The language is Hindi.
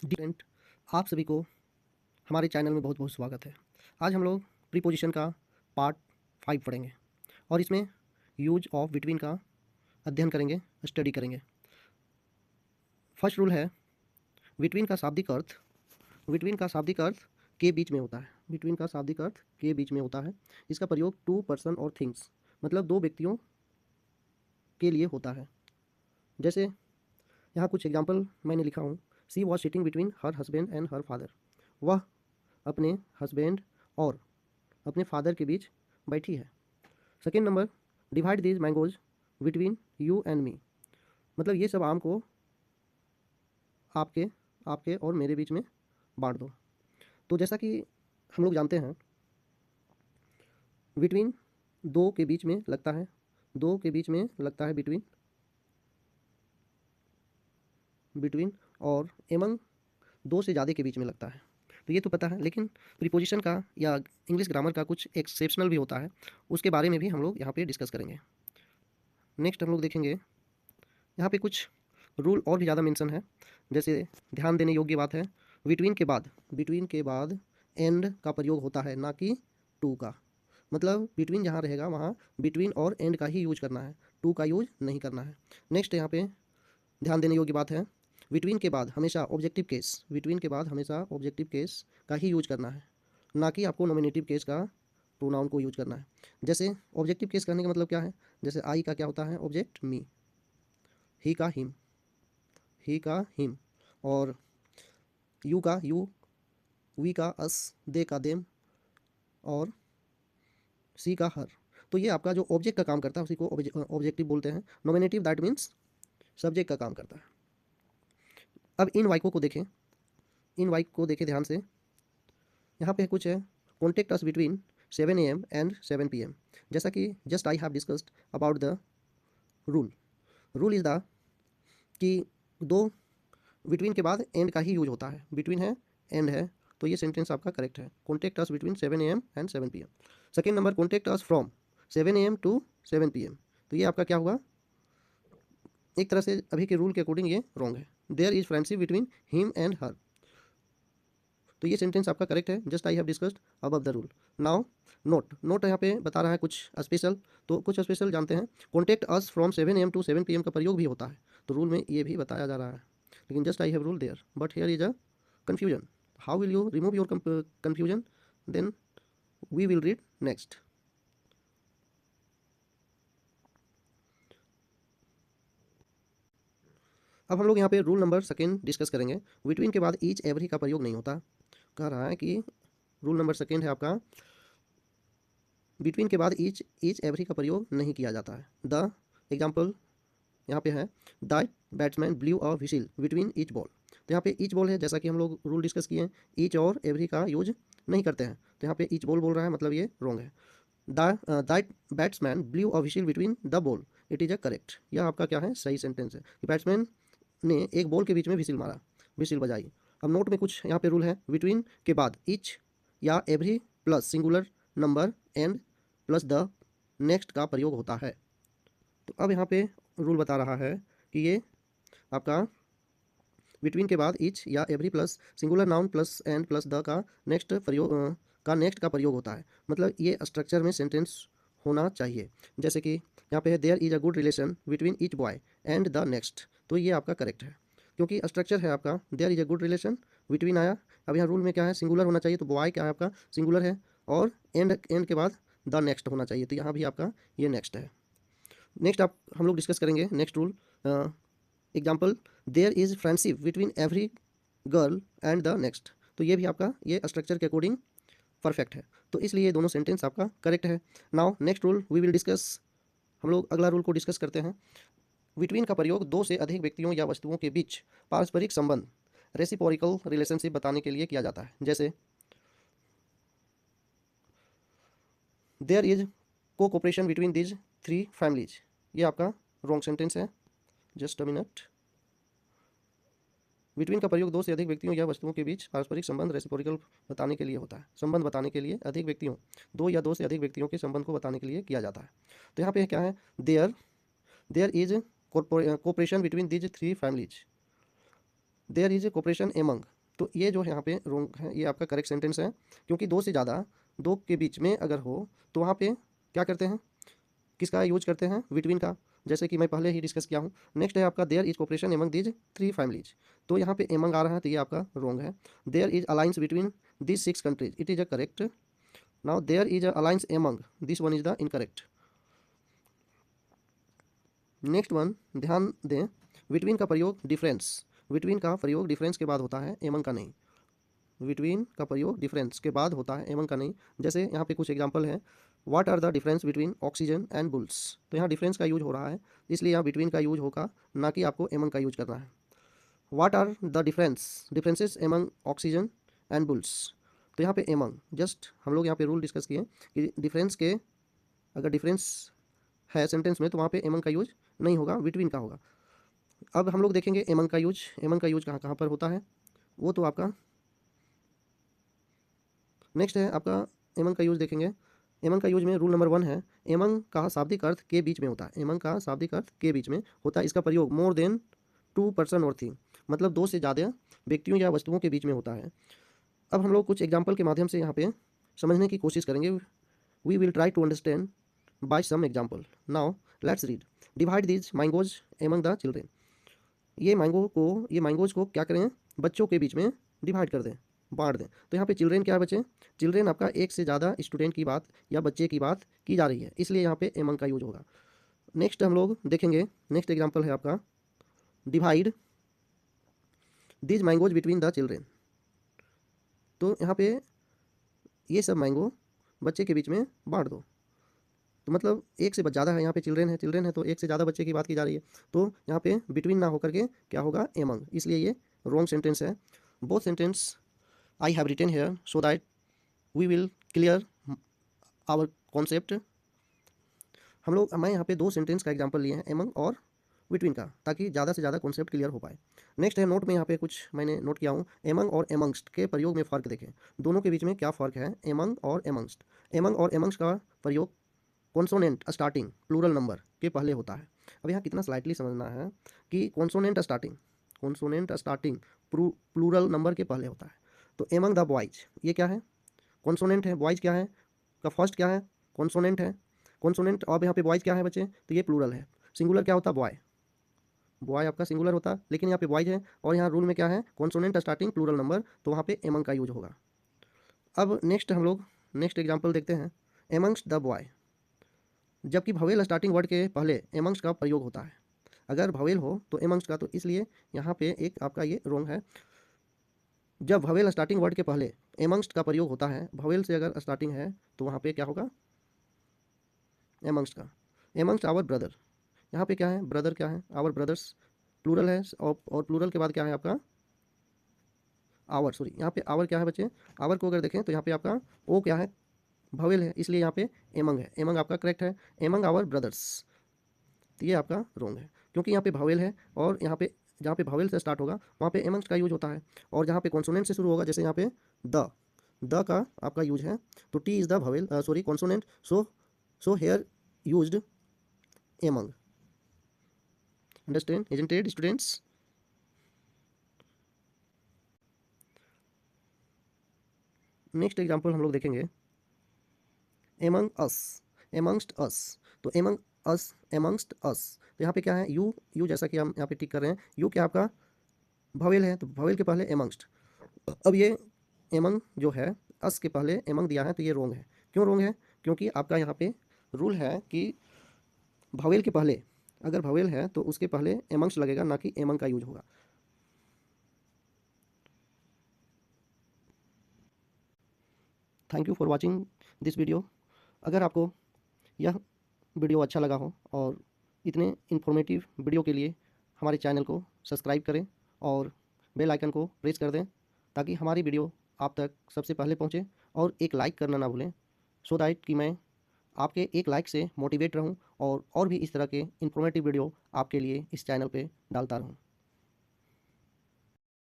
डिफरेंट आप सभी को हमारे चैनल में बहुत बहुत स्वागत है। आज हम लोग प्रीपोजिशन का पार्ट 5 पढ़ेंगे और इसमें यूज ऑफ बिटवीन का अध्ययन करेंगे, स्टडी करेंगे। फर्स्ट रूल है बिटवीन का शाब्दिक अर्थ के बीच में होता है। बिटवीन का शाब्दिक अर्थ के बीच में होता है। इसका प्रयोग टू पर्सन और थिंग्स मतलब दो व्यक्तियों के लिए होता है। जैसे यहाँ कुछ एग्जाम्पल मैंने लिखा हूँ। She was sitting between her husband and her father. वह अपने हस्बैंड और अपने फादर के बीच बैठी है। Second number, divide these mangoes between you and me मतलब ये सब आम को आपके आपके और मेरे बीच में बांट दो। तो जैसा कि हम लोग जानते हैं बिटवीन दो के बीच में लगता है, दो के बीच में लगता है बिटवीन और एमंग दो से ज़्यादा के बीच में लगता है। तो ये तो पता है, लेकिन प्रीपोजिशन का या इंग्लिश ग्रामर का कुछ एक्सेप्शनल भी होता है, उसके बारे में भी हम लोग यहाँ पे डिस्कस करेंगे। नेक्स्ट हम लोग देखेंगे यहाँ पे कुछ रूल और भी ज़्यादा मेंशन है। जैसे ध्यान देने योग्य बात है, बिटवीन के बाद एंड का प्रयोग होता है, ना कि टू का। मतलब बिटवीन जहाँ रहेगा वहाँ बिटवीन और एंड का ही यूज करना है, टू का यूज नहीं करना है। नेक्स्ट यहाँ पे ध्यान देने योग्य बात है, बिटवीन के बाद हमेशा ऑब्जेक्टिव केस का ही यूज करना है, ना कि आपको नॉमिनेटिव केस का प्रोनाउन को यूज करना है। जैसे ऑब्जेक्टिव केस करने का मतलब क्या है, जैसे आई का क्या होता है ऑब्जेक्ट मी, ही का हिम और यू का यू, वी का अस, दे का देम और सी का हर। तो ये आपका जो ऑब्जेक्ट का काम करता है उसी को ऑब्जेक्टिव बोलते हैं। नॉमिनेटिव दैट मीन्स सब्जेक्ट का काम करता है। अब इन वाक्यों को देखें ध्यान से। यहाँ पे कुछ है, contact us between 7 AM and 7 PM। जैसा कि just I have discussed about the rule. Rule is the कि दो बिटवीन के बाद एंड का ही यूज होता है, बिटवीन है एंड है, तो ये सेंटेंस आपका करेक्ट है। Contact us between 7 AM and 7 PM। Second number, contact us from 7 AM to 7 PM। तो ये आपका क्या हुआ, एक तरह से अभी के रूल के अकॉर्डिंग ये रॉन्ग है। There is friendship between him and her, तो ये सेंटेंस आपका करेक्ट है। Just I have discussed above the rule. Now note यहाँ पे बता रहा है कुछ स्पेशल, तो कुछ स्पेशल जानते हैं। Contact us from 7 AM to 7 PM का प्रयोग भी होता है, तो रूल में ये भी बताया जा रहा है। लेकिन just I have rule there, but here is a confusion. How will you remove your confusion, then we will read next. अब हम लोग यहाँ पे रूल नंबर सेकेंड डिस्कस करेंगे। बिटवीन के बाद ईच एवरी का प्रयोग नहीं होता। कह रहा है कि रूल नंबर सेकेंड है आपका, बिटवीन के बाद ईच एवरी का प्रयोग नहीं किया जाता है। द एग्जाम्पल यहाँ पे है, the batsman blue a whistle between each ball. तो यहाँ पे ईच बॉल है, जैसा कि हम लोग रूल डिस्कस किए हैं, ईच और एवरी का यूज नहीं करते हैं। तो यहाँ पे ईच बॉल बोल रहा है, मतलब ये रॉन्ग है। The batsman blue a whistle between the ball, it is a correct. यह आपका क्या है, सही सेंटेंस है कि बैट्समैन ने एक बॉल के बीच में व्हिसिल बजाई। अब नोट में कुछ यहाँ पे रूल है, बिटवीन के बाद ईच या every plus singular number and plus the next का प्रयोग होता है। तो अब यहाँ पे रूल बता रहा है कि ये आपका बिटवीन के बाद ईच या every plus singular noun plus and plus the का नेक्स्ट का प्रयोग होता है। मतलब ये स्ट्रक्चर में सेंटेंस होना चाहिए। जैसे कि यहाँ पे है, there is a good relation between each boy and the next. तो ये आपका करेक्ट है, क्योंकि स्ट्रक्चर है आपका there is a good relation, between आया। अब यहाँ रूल में क्या है, सिंगुलर होना चाहिए, तो बॉय क्या है आपका सिंगुलर है, और एंड के बाद द नेक्स्ट होना चाहिए, तो यहाँ भी आपका ये नेक्स्ट है। नेक्स्ट आप हम लोग डिस्कस करेंगे next rule. Example, there is friendship between every girl and the next. तो ये भी आपका ये स्ट्रक्चर के अकॉर्डिंग परफेक्ट है, तो इसलिए ये दोनों सेंटेंस आपका करेक्ट है। Now next rule we will discuss, हम लोग अगला रूल को डिस्कस करते हैं। बिटवीन का प्रयोग दो से अधिक व्यक्तियों या वस्तुओं के बीच पारस्परिक संबंध रेसिप्रोकल रिलेशनशिप बताने के लिए किया जाता है। जैसे there is cooperation between these 3 families, ये आपका रॉन्ग सेंटेंस है। Just a minute. बिटवीन का प्रयोग दो से अधिक व्यक्तियों या वस्तुओं के बीच पारस्परिक संबंध रेसिप्रोकल बताने के लिए होता है। संबंध बताने के लिए अधिक व्यक्तियों, दो से अधिक व्यक्तियों के संबंध को बताने के लिए किया जाता है। तो यहाँ पे क्या है, there is cooperation between these 3 families. There is a cooperation among, तो ये जो यहाँ पे रोंग है, ये आपका करेक्ट सेंटेंस है, क्योंकि दो से ज़्यादा, दो के बीच में अगर हो तो वहाँ पे क्या करते हैं, किसका यूज करते हैं, बिटवीन का, जैसे कि मैं पहले ही डिस्कस किया हूँ। नेक्स्ट है आपका there is cooperation among these 3 families, तो यहाँ पे एमंग आ रहा है, तो ये आपका रोंग है। There is alliance between this 6 countries, it is a correct. Now there is a alliance among, this one is the incorrect. Next one ध्यान दें, बिटवीन का प्रयोग डिफरेंस, बिटवीन का प्रयोग डिफरेंस के बाद होता है, एमंग का नहीं। बिटवीन का प्रयोग डिफरेंस के बाद होता है, एमंग का नहीं। जैसे यहाँ पे कुछ एग्जांपल है, what are the difference between oxygen and bulls, तो यहाँ डिफरेंस का यूज हो रहा है, इसलिए यहाँ बिटवीन का यूज होगा, ना कि आपको एमंग का यूज करना है। What are the differences among oxygen and bulls, तो यहाँ पे एमंग, जस्ट हम लोग यहाँ पे रूल डिस्कस किए कि डिफरेंस के, अगर डिफरेंस है सेंटेंस में तो वहाँ पे एमंग का यूज नहीं होगा, बिटवीन का होगा। अब हम लोग देखेंगे एमंग का यूज, एमंग का यूज कहाँ कहाँ पर होता है, वो तो आपका नेक्स्ट है आपका एमंग का यूज देखेंगे। एमंग का यूज में रूल नंबर 1 है, एमंग का शाब्दिक अर्थ के बीच में होता है, एमंग का शाब्दिक अर्थ के बीच में होता है, इसका प्रयोग मोर देन 2 पर्सन और थिंग, मतलब दो से ज़्यादा व्यक्तियों या वस्तुओं के बीच में होता है। अब हम लोग कुछ एग्जाम्पल के माध्यम से यहाँ पे समझने की कोशिश करेंगे। We will try to understand by some example. Now let's read, divide these mangoes among the children, ये मैंगोज को क्या करें, बच्चों के बीच में डिवाइड कर दें, बांट दें। तो यहाँ पे चिल्ड्रेन क्या है बच्चे, चिल्ड्रेन आपका एक से ज़्यादा स्टूडेंट की बात या बच्चे की बात की जा रही है, इसलिए यहाँ पे एमंग का यूज होगा। नेक्स्ट हम लोग देखेंगे, नेक्स्ट एग्जाम्पल है आपका, divide these mangoes between the children, तो यहाँ पे ये सब मैंगो बच्चे के बीच में बांट दो, तो मतलब एक से ज़्यादा है, यहाँ पे चिल्ड्रेन है तो एक से ज़्यादा बच्चे की बात की जा रही है, तो यहाँ पे बिटवीन ना होकर के क्या होगा, एमंग, इसलिए ये रॉन्ग सेंटेंस है। Both sentence I have written here so that we will clear our concept. मैं यहाँ पे दो सेंटेंस का एग्जांपल लिए हैं, एमंग और बिटवीन का, ताकि ज़्यादा से ज़्यादा कॉन्सेप्ट क्लियर हो पाए। नेक्स्ट है नोट में, यहाँ पे कुछ मैंने नोट किया हूँ, एमंग और एमंगस्ट के प्रयोग में फ़र्क देखें, दोनों के बीच में क्या फ़र्क है, एमंग और एमंगस्ट। एमंग और एमंगस्ट का प्रयोग कॉन्सोनेंट स्टार्टिंग प्लूरल नंबर के पहले होता है। अब यहाँ कितना स्लाइटली समझना है कि कॉन्सोनेंट स्टार्टिंग प्लूरल नंबर के पहले होता है। तो एमंग द बॉयज, ये क्या है, कॉन्सोनेंट है, बॉयज क्या है, का फर्स्ट क्या है, कॉन्सोनेंट है, कॉन्सोनेंट। अब यहाँ पे बॉयज क्या है बच्चे, तो ये प्लूरल है, सिंगुलर क्या होता, बॉय, बॉय आपका सिंगुलर होता, लेकिन यहाँ पे बॉयज है, और यहाँ रूल में क्या है, कॉन्सोनेंट स्टार्टिंग प्लूरल नंबर, तो वहाँ पे एमंग का यूज होगा। अब नेक्स्ट हम लोग नेक्स्ट एग्जाम्पल देखते हैं, एमंग्स्ट द बॉय, जबकि भवेल स्टार्टिंग वर्ड के पहले एमंग्स का प्रयोग होता है, अगर भवेल हो तो एमंग्स का, तो इसलिए यहाँ पे एक आपका ये रॉन्ग है। जब भवेल स्टार्टिंग वर्ड के पहले एमंग्स का प्रयोग होता है, भवेल से अगर स्टार्टिंग है तो वहाँ पे क्या होगा, एमंग्स का। एमंग्स आवर ब्रदर, यहाँ पे क्या है, ब्रदर क्या है, आवर ब्रदर्स, प्लूरल है, और प्लूरल के बाद क्या है आपका, आवर, सॉरी यहाँ पे आवर क्या है बच्चे, आवर को अगर देखें तो यहाँ पे आपका ओ क्या है, भवेल है, इसलिए यहाँ पे एमंग है, एमंग आपका करेक्ट है, एमंग आवर ब्रदर्स, तो ये आपका रॉन्ग है, क्योंकि यहाँ पे भवेल है, और यहाँ पे जहाँ पे भवेल से स्टार्ट होगा वहाँ पे एमंग्स का यूज होता है, और जहाँ पे कॉन्सोनेंट से शुरू होगा, जैसे यहाँ पे द का आपका यूज है, तो T is the vowel, sorry consonant, so here used among, understand isn't it students. Next example हम लोग देखेंगे, एमंग अस, एमंगस्ट अस, तो एमंगस्ट अस, तो यहाँ पे क्या है, यू जैसा कि हम यहाँ पे टिक कर रहे हैं, यू क्या आपका भवेल है, तो भवेल के पहले एमंगस्ट। अब ये एमंग जो है, अस के पहले एमंग दिया है, तो ये रॉन्ग है। क्यों रॉन्ग है, क्योंकि आपका यहाँ पे रूल है कि भवेल के पहले, अगर भवेल है तो उसके पहले एमंग्स लगेगा, ना कि एमंग का यूज होगा। Thank you for watching this video. अगर आपको यह वीडियो अच्छा लगा हो और इतने इन्फॉर्मेटिव वीडियो के लिए हमारे चैनल को सब्सक्राइब करें और बेल आइकन को प्रेस कर दें, ताकि हमारी वीडियो आप तक सबसे पहले पहुंचे, और एक लाइक करना ना भूलें, सो दैट कि मैं आपके एक लाइक से मोटिवेट रहूं और भी इस तरह के इन्फॉर्मेटिव वीडियो आपके लिए इस चैनल पे डालता रहूं।